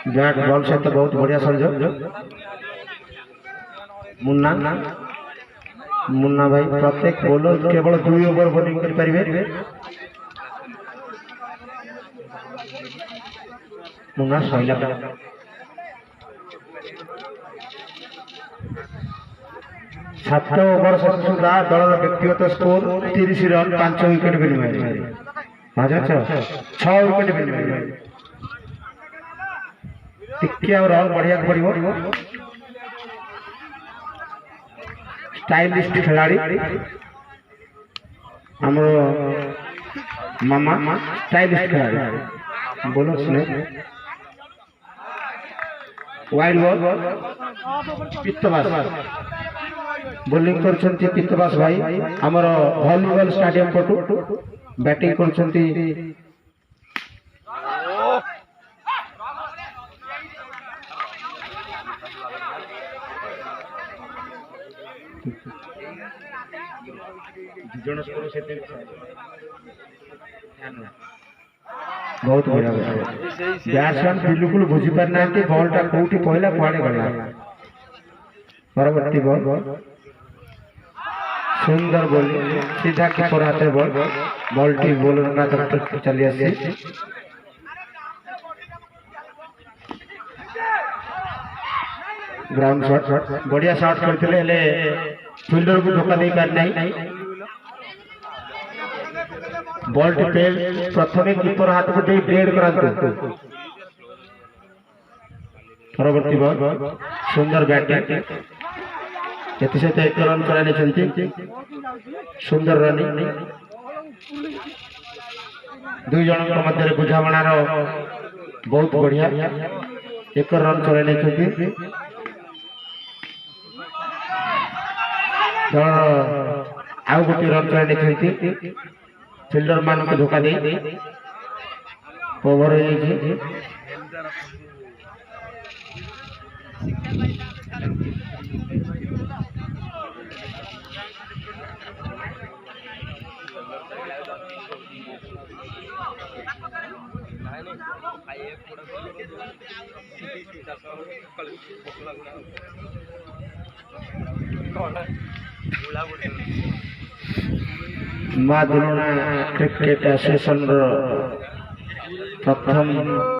Bat ball से तो बहुत बढ़िया संजोग। मुन्ना मुन्ना भाई प्रत्येक बॉलर केवल 2 ओवर बॉलिंग कर परिबे। मुन्ना सैला 7 ओवर शेष सुधा दल व्यक्तिगत स्कोर 30 रन 5 विकेट विनिमय। 6 विकेट विनिमय टिके और बढ़िया पड़ो। स्टाइलिस्ट खिलाड़ी हमरो मामा स्टाइलिस्ट खिलाड़ी बोलो सुने। वाइड बॉल पित्तवास बोलिंग करछंती पित्तवास भाई हमर वॉलीबॉल स्टेडियम पटु बैटिंग करछंती। बहुत बढ़िया बैट्समैन बिल्कुल बुझी पार ना बॉल टा कोठी पहला कुआडे गला। परवर्ती बॉल सुंदर बॉलिंग सीधा कीपर हाथे बॉल बॉल टी बॉलर ना तक चली आसी। ग्राउंड शॉट बढ़िया शॉट करथिले ले फील्डर को धोखा दे पार नहीं। बॉल टी पे प्रथमे कीपर हाथ को दे ब्रेड करंतु। परवर्ती बॉल सुंदर बैटिंग एति से 1 रन कराने चलती। सुंदर रनिंग 2 जन मध्य बुझामणार बहुत बढ़िया 1 रन कराने चलती। आउ गोटे रन कराने चलती। फिल्डर मान को धोखा दे ओवर हो माँ दुलना क्रिकेट एसोसिएशन प्रथम